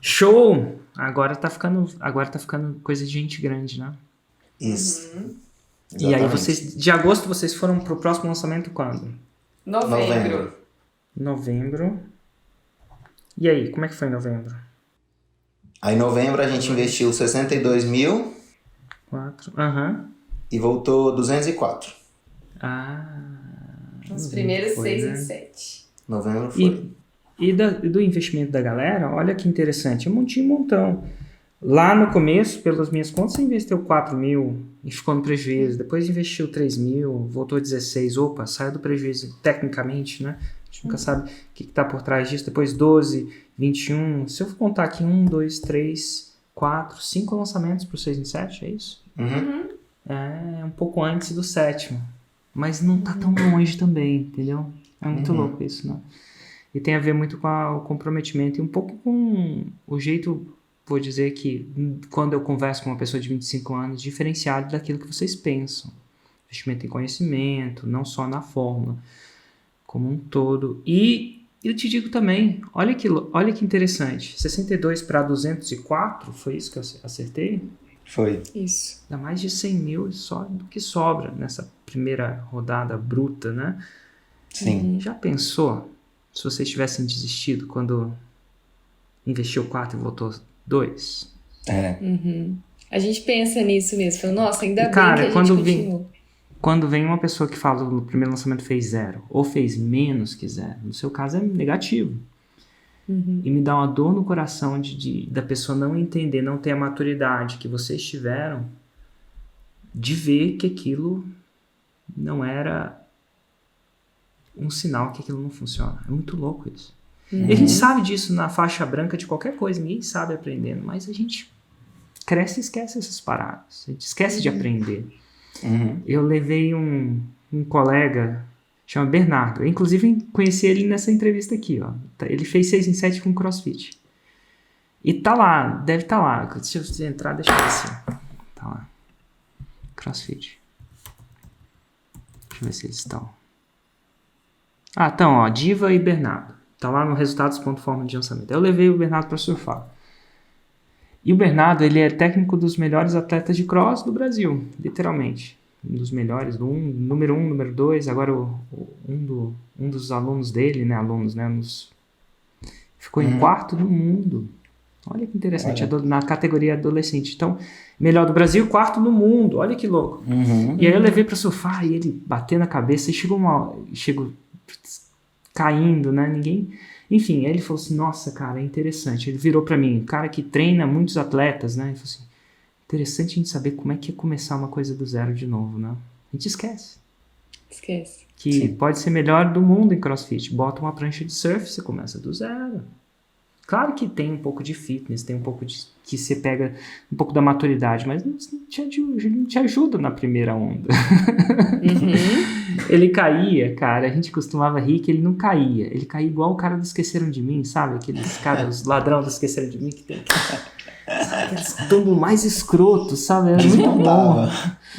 Show! Agora tá ficando coisa de gente grande, né? Isso. E aí de agosto vocês foram pro próximo lançamento quando? Novembro. E aí, como é que foi em novembro? Aí em novembro a gente investiu 62 mil. 4. E voltou 204. Os primeiros 6 em 7. Novembro foi. E do investimento da galera, olha que interessante. Eu montei um montão. Lá no começo, pelas minhas contas, você investiu 4 mil e ficou no prejuízo. Depois investiu 3 mil, voltou 16. Opa, saiu do prejuízo. Tecnicamente, né? A gente nunca sabe o que está por trás disso. Depois 12, 21. Se eu for contar aqui 1, 2, 3, 4, 5 lançamentos para o 6 em 7, é isso? É um pouco antes do 7º. Mas não tá tão longe também, entendeu? É muito louco isso, né? E tem a ver muito com o comprometimento e um pouco com o jeito, vou dizer que, quando eu converso com uma pessoa de 25 anos, diferenciado daquilo que vocês pensam. Investimento em conhecimento, não só na fórmula, como um todo. E eu te digo também, olha que interessante, 62 para 204, foi isso que eu acertei? Foi. Isso. Dá mais de 100 mil só do que sobra nessa primeira rodada bruta, né? Sim. E já pensou se vocês tivessem desistido quando investiu 4 e voltou 2? A gente pensa nisso mesmo. Fala, nossa, ainda bem cara, que a gente continuou. Quando vem uma pessoa que fala no primeiro lançamento fez 0 ou fez menos que 0, no seu caso é negativo. E me dá uma dor no coração da pessoa não entender, não ter a maturidade que vocês tiveram de ver que aquilo não era um sinal que aquilo não funciona. É muito louco isso. E a gente sabe disso na faixa branca de qualquer coisa, ninguém sabe aprendendo, mas a gente cresce e esquece essas paradas. A gente esquece de aprender. Eu levei um colega, chama Bernardo. Eu, inclusive, conheci ele nessa entrevista aqui. Ó. Ele fez 6 em 7 com CrossFit. E tá lá, deve estar lá. Deixa eu entrar, deixa eu ver se... Tá lá. CrossFit. Deixa eu ver se eles estão. Então, ó, Diva e Bernardo. Tá lá no resultados.forma de lançamento. Eu levei o Bernardo para surfar. E o Bernardo, ele é técnico dos melhores atletas de cross do Brasil, literalmente. Um dos melhores, número 1, número 2, agora um dos alunos dele, né, ficou em 4º no mundo. Olha que interessante, na categoria adolescente. Então, melhor do Brasil, 4º no mundo, olha que louco. E aí eu levei para surfar e ele batendo a cabeça e chegou caindo, né, Enfim, aí ele falou assim, nossa, cara, é interessante. Ele virou pra mim, um cara que treina muitos atletas, né? Ele falou assim, interessante a gente saber como é que é começar uma coisa do zero de novo, né? A gente esquece. Que Sim. pode ser melhor do mundo em CrossFit. Bota uma prancha de surf, você começa do zero. Claro que tem um pouco de fitness, tem um pouco de... que você pega um pouco da maturidade, mas não te ajuda na primeira onda. Ele caía, cara, a gente costumava rir que ele não caía. Ele caía igual o cara do Esqueceram de Mim, sabe? Aqueles caras, os ladrão do Esqueceram de Mim, que tem aqueles tombo mais escroto, sabe? Era muito bom.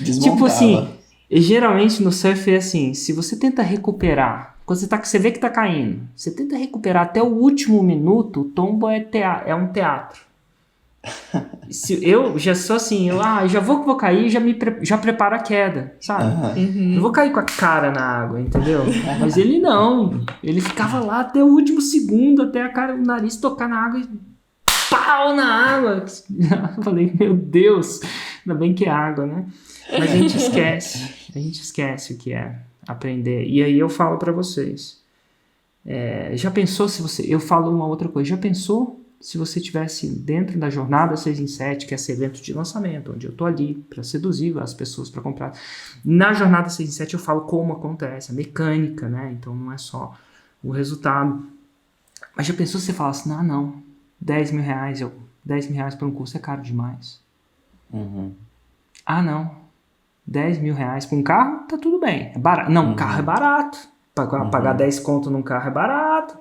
Tipo assim, geralmente no surf é assim, se você tenta recuperar, quando você vê que tá caindo, você tenta recuperar até o último minuto, o tombo é um teatro. Se eu já sou assim, já vou cair, já preparo a queda, sabe? Eu vou cair com a cara na água, entendeu? Mas ele não, ele ficava lá até o último segundo, até o nariz tocar na água e pau na água. Eu falei, meu Deus, ainda bem que é água, né? Mas a gente esquece o que é aprender. E aí eu falo pra vocês, já pensou se você... Eu falo uma outra coisa, já pensou se você estivesse dentro da jornada 6 em 7, que é esse evento de lançamento, onde eu tô ali para seduzir as pessoas para comprar. Na jornada 6 em 7 eu falo como acontece, a mecânica, né? Então não é só o resultado. Mas já pensou se você falasse, não, 10 mil reais para um curso é caro demais. Não, 10 mil reais para um carro, tá tudo bem, é barato. Não, carro é barato, pagar 10 conto num carro é barato.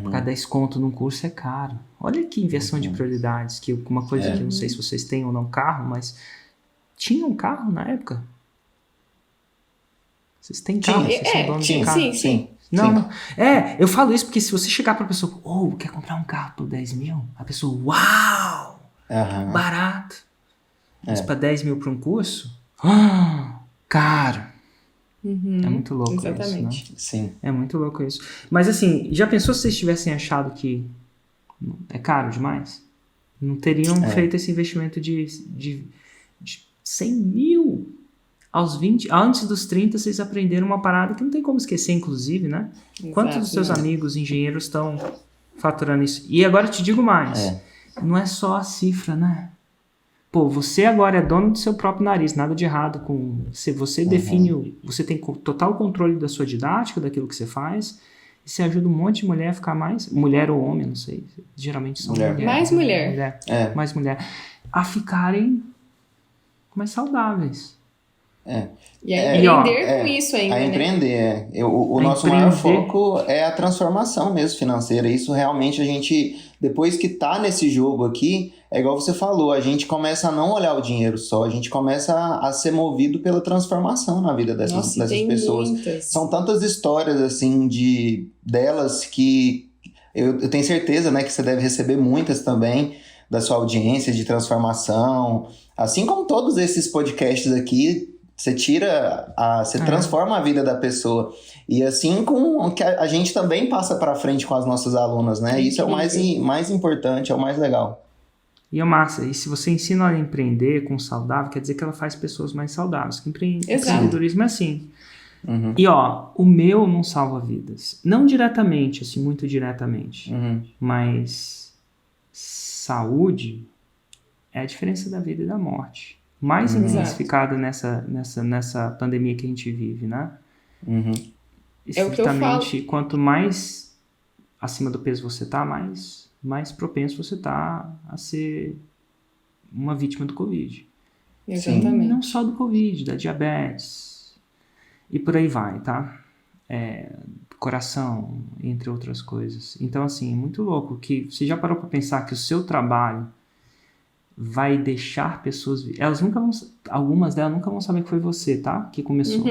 Pagar 10 conto num curso é caro. Olha que inversão de prioridades, que uma coisa que eu não sei se vocês têm ou não carro, mas tinha um carro na época? Vocês têm carro? Vocês são donos de carro? Sim. Não. Eu falo isso porque se você chegar pra pessoa, quer comprar um carro por 10 mil? A pessoa, uau! Barato. Mas pra 10 mil pra um curso? Caro. É muito louco Exatamente. isso, né? Sim. É muito louco isso. Mas assim, já pensou se vocês tivessem achado que é caro demais? Não teriam feito esse investimento de 100 mil aos 20, antes dos 30 vocês aprenderam uma parada que não tem como esquecer, inclusive, né? Exato, quantos dos seus amigos engenheiros estão faturando isso? E agora eu te digo mais, não é só a cifra, né? Pô, você agora é dono do seu próprio nariz, nada de errado com... Você define, você tem total controle da sua didática, daquilo que você faz, e você ajuda um monte de mulher a ficar mais... Mulher ou homem, não sei. Geralmente são mulher. Mais mulher. Mais mulher. A ficarem mais saudáveis. E a empreender com isso ainda, a empreender, né? O nosso maior foco é a transformação mesmo financeira. Isso realmente a gente, depois que tá nesse jogo aqui, é igual você falou, a gente começa a não olhar o dinheiro só, a gente começa a ser movido pela transformação na vida dessas pessoas. Muitas. São tantas histórias, assim, delas que eu tenho certeza, né, que você deve receber muitas também da sua audiência de transformação. Assim como todos esses podcasts aqui, você transforma a vida da pessoa. E assim com que a gente também passa para frente com as nossas alunas, né? Isso é o mais importante, é o mais legal. E é massa. E se você ensina ela a empreender com saudável, quer dizer que ela faz pessoas mais saudáveis. Empreendedorismo é assim. E o meu não salva vidas. Não diretamente, assim, muito diretamente. Mas saúde é a diferença da vida e da morte. Mais intensificada nessa pandemia que a gente vive, né? É o que eu falo. Quanto mais acima do peso você tá, mais propenso você tá a ser uma vítima do Covid. Exatamente. E não só do Covid, da diabetes. E por aí vai, tá? Coração, entre outras coisas. Então, assim, é muito louco que você já parou pra pensar que o seu trabalho vai deixar pessoas... Algumas delas nunca vão saber que foi você, tá? Que começou.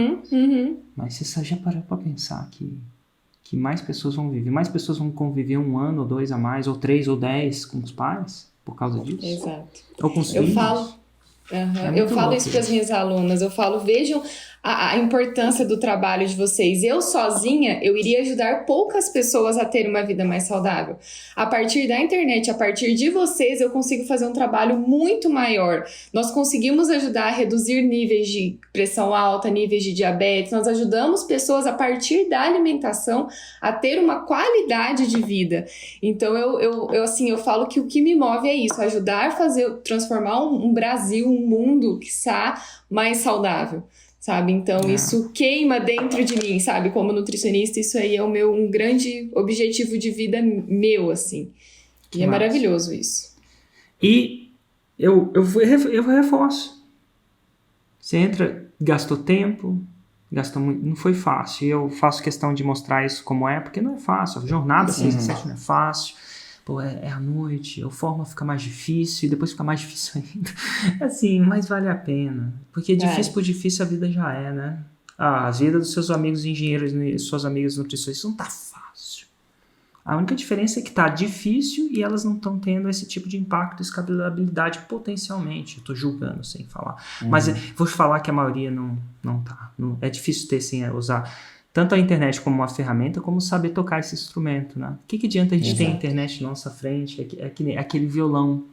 Mas você já parou pra pensar que mais pessoas vão viver, mais pessoas vão conviver 1 ano ou 2 a mais, ou 3 ou 10 com os pais, por causa disso? Exato. Ou com os filhos? Eu falo isso para as minhas alunas, eu falo, vejam a importância do trabalho de vocês. Eu sozinha, eu iria ajudar poucas pessoas a ter uma vida mais saudável. A partir da internet, a partir de vocês, eu consigo fazer um trabalho muito maior. Nós conseguimos ajudar a reduzir níveis de pressão alta, níveis de diabetes. Nós ajudamos pessoas a partir da alimentação a ter uma qualidade de vida. Então, eu falo que o que me move é isso, ajudar a transformar um Brasil, um mundo, quiçá, mais saudável, sabe? Então, isso queima dentro de mim, sabe? Como nutricionista, isso aí é um grande objetivo de vida meu, assim. E é maravilhoso isso. E eu reforço. Você entra, gastou tempo, gastou muito, não foi fácil. E eu faço questão de mostrar isso como é, porque não é fácil. A jornada 6 a 7 não é fácil. Pô, é à noite, a forma fica mais difícil e depois fica mais difícil ainda. Assim, mas vale a pena. Porque difícil por difícil a vida já é, né? A vida dos seus amigos engenheiros e suas amigas nutricionistas não tá fácil. A única diferença é que tá difícil e elas não estão tendo esse tipo de impacto e escalabilidade potencialmente. Eu tô julgando sem falar. Mas vou falar que a maioria não tá. É difícil ter sem usar tanto a internet como uma ferramenta, como saber tocar esse instrumento, né? O que adianta a gente ter a internet na nossa frente? É aquele violão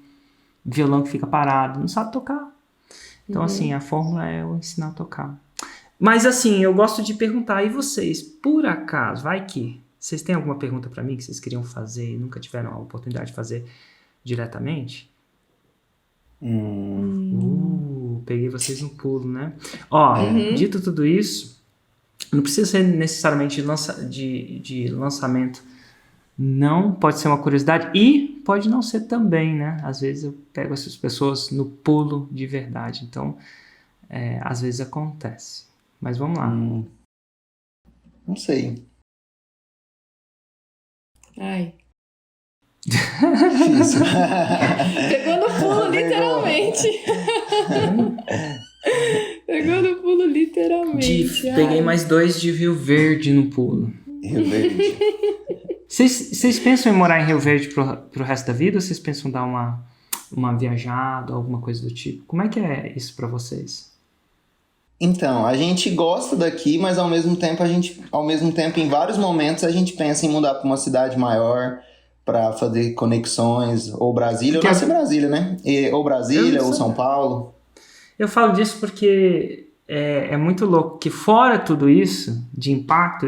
que fica parado, não sabe tocar. Então, assim, a fórmula é eu ensinar a tocar. Mas, assim, eu gosto de perguntar, e vocês, por acaso, vai que vocês têm alguma pergunta para mim que vocês queriam fazer e nunca tiveram a oportunidade de fazer diretamente? Peguei vocês no pulo, né? Dito tudo isso, não precisa ser necessariamente de lançamento. Não, pode ser uma curiosidade e pode não ser também, né? Às vezes eu pego essas pessoas no pulo de verdade. Então, às vezes acontece. Mas vamos lá. Não sei. Ai. Difícil. Pegou no pulo, literalmente. Pegou no pulo, literalmente. Peguei mais 2 de Rio Verde no pulo. Rio Verde. Vocês pensam em morar em Rio Verde pro resto da vida ou vocês pensam em dar uma viajada, alguma coisa do tipo? Como é que é isso pra vocês? Então, a gente gosta daqui, mas ao mesmo tempo, em vários momentos, a gente pensa em mudar para uma cidade maior para fazer conexões, ou Brasília, ou nascer Brasília, né? Ou Brasília, ou São Paulo. Eu falo disso porque é muito louco que fora tudo isso, de impacto,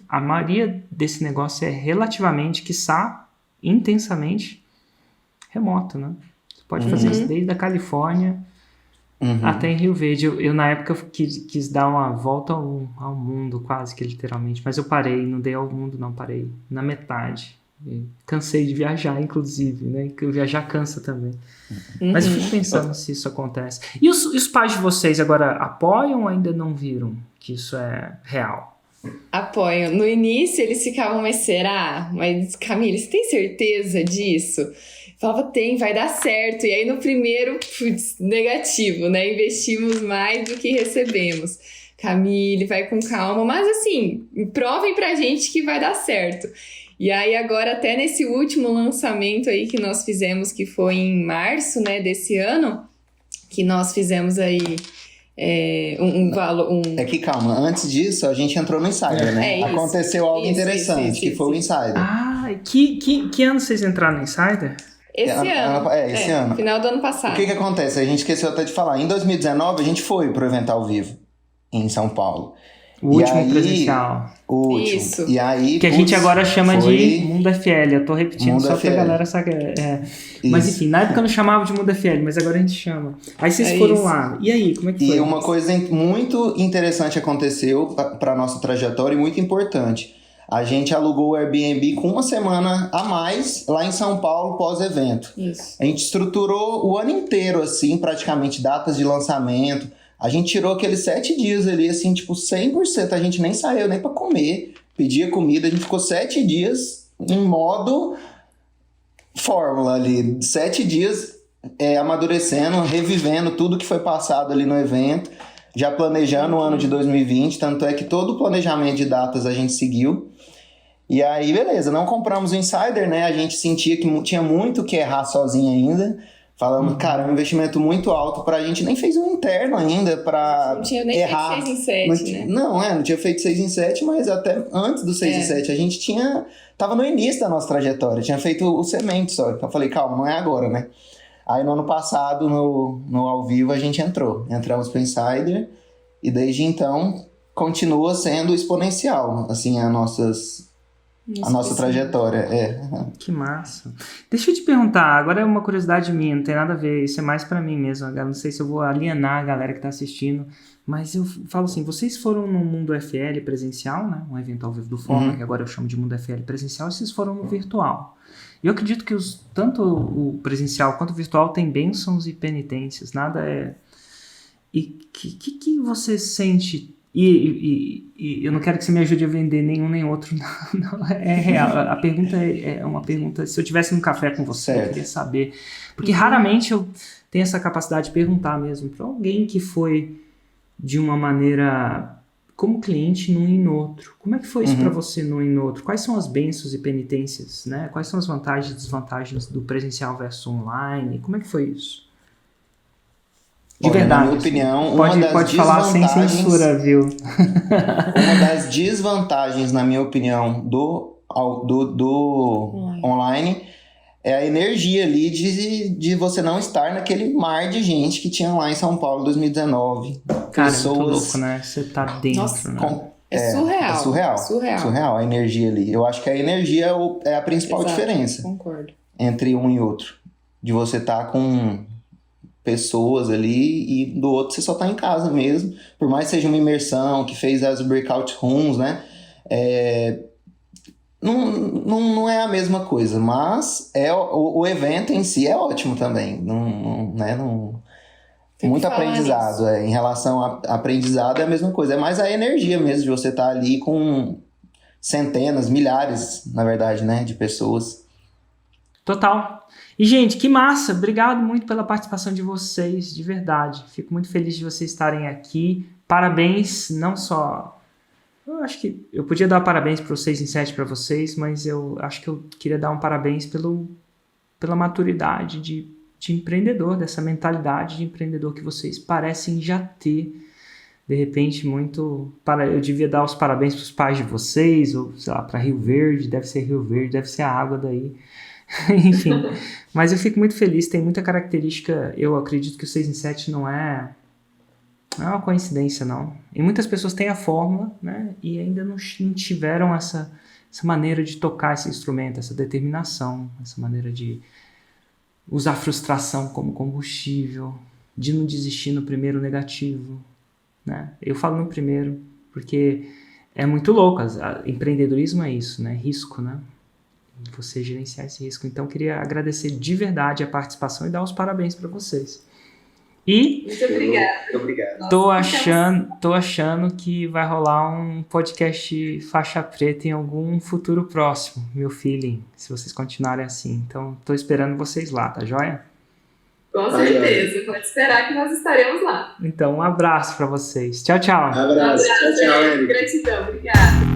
a maioria desse negócio é relativamente, quiçá, intensamente remoto, né? Você pode fazer isso desde a Califórnia até em Rio Verde. Eu na época quis dar uma volta ao mundo, quase que literalmente, mas eu parei, não dei ao mundo não, parei na metade. Cansei de viajar, inclusive, né? Que viajar cansa também. Mas eu fico pensando se isso acontece. E os pais de vocês agora apoiam ou ainda não viram que isso é real? Apoiam. No início eles ficavam, mas será? Mas Camille, você tem certeza disso? Eu falava, vai dar certo. E aí no primeiro, negativo, né? Investimos mais do que recebemos. Camille, vai com calma. Mas assim, provem pra gente que vai dar certo. E aí agora até nesse último lançamento aí que nós fizemos, que foi em março, né, desse ano, que nós fizemos aí É que calma, antes disso a gente entrou no Insider, né? Aconteceu algo interessante, que foi o Insider. Que ano vocês entraram no Insider? Esse ano. Final do ano passado. O que acontece? A gente esqueceu até de falar. Em 2019 a gente foi pro evento ao vivo em São Paulo. O último presencial. O último. Isso. E aí, que a gente agora chama de Mundo FL. Eu tô repetindo Mundo só pra galera saber. Mas enfim, na época eu não chamava de Mundo FL, mas agora a gente chama. Aí vocês foram lá. E aí, como é que foi? E uma coisa muito interessante aconteceu pra nossa trajetória e muito importante. A gente alugou o Airbnb com uma semana a mais lá em São Paulo pós-evento. Isso. A gente estruturou o ano inteiro, assim, praticamente datas de lançamento. A gente tirou aqueles 7 dias ali, assim, tipo, 100%. A gente nem saiu nem pra comer. Pedia comida. A gente ficou 7 dias em modo fórmula ali. 7 dias amadurecendo, revivendo tudo que foi passado ali no evento. Já planejando o ano de 2020. Tanto é que todo o planejamento de datas a gente seguiu. E aí, beleza. Não compramos o Insider, né? A gente sentia que tinha muito que errar sozinho ainda. Falamos, cara, é um investimento muito alto pra gente, nem fez um interno ainda pra não tinha nem errar. feito 6 em 7, né? Não tinha feito 6 em 7, mas até antes do 6 em 7 a gente tava no início da nossa trajetória, tinha feito o semente só. Então eu falei, calma, não é agora, né? Aí no ano passado, no ao vivo, a gente entramos pro Insider e desde então continua sendo exponencial, assim, a nossa trajetória. Que massa. Deixa eu te perguntar, agora é uma curiosidade minha, não tem nada a ver, isso é mais pra mim mesmo, eu não sei se eu vou alienar a galera que tá assistindo, mas eu falo assim, vocês foram no Mundo FL presencial, né, um evento ao vivo do Fórmula, que agora eu chamo de Mundo FL presencial, e vocês foram no virtual. E eu acredito que tanto o presencial quanto o virtual tem bênçãos e penitências, nada é... E que você sente... E eu não quero que você me ajude a vender nenhum nem outro, não é real. A pergunta é uma pergunta, se eu tivesse num café com você, eu queria saber. Porque raramente eu tenho essa capacidade de perguntar mesmo para alguém que foi de uma maneira como cliente num e no outro. Como é que foi isso para você num e no outro? Quais são as bênçãos e penitências, né? Quais são as vantagens e desvantagens do presencial versus online? Como é que foi isso? De verdade. Na minha opinião, pode falar sem censura, viu? Uma das desvantagens, na minha opinião, do online é a energia ali de você não estar naquele mar de gente que tinha lá em São Paulo em 2019. Cara, pessoas... é muito louco, né? Você tá dentro, nossa, né? É surreal. É surreal a energia ali. Eu acho que a energia é a principal diferença. Concordo. Entre um e outro. De você estar com pessoas ali e do outro você só tá em casa mesmo. Por mais que seja uma imersão, que fez as breakout rooms, né? Não é a mesma coisa, mas o evento em si é ótimo também. Muito aprendizado. Em relação a aprendizado é a mesma coisa. É mais a energia mesmo de você estar ali com centenas, milhares, na verdade, né? De pessoas. Total. E, gente, que massa! Obrigado muito pela participação de vocês, de verdade. Fico muito feliz de vocês estarem aqui. Parabéns, não só... Eu acho que eu podia dar parabéns para o 6 em 7 para vocês, mas eu acho que eu queria dar um parabéns pela maturidade de empreendedor, dessa mentalidade de empreendedor que vocês parecem já ter. De repente, eu devia dar os parabéns para os pais de vocês, ou sei lá, para Rio Verde, deve ser a água daí. Enfim, mas eu fico muito feliz, tem muita característica, eu acredito que o 6 em 7 não é uma coincidência, não. E muitas pessoas têm a fórmula, né, e ainda não tiveram essa maneira de tocar esse instrumento, essa determinação, essa maneira de usar a frustração como combustível, de não desistir no primeiro negativo, né? Eu falo no primeiro, porque é muito louco, empreendedorismo é isso, né, risco, né? Você gerenciar esse risco. Então, queria agradecer de verdade a participação e dar os parabéns para vocês. E muito obrigada. Muito obrigado. Tô achando que vai rolar um podcast faixa preta em algum futuro próximo, meu feeling, se vocês continuarem assim. Então, tô esperando vocês lá, tá joia? Com certeza, pode esperar que nós estaremos lá. Então, um abraço para vocês. Tchau, tchau. Abraço. Tchau, Érico. Gratidão, obrigada.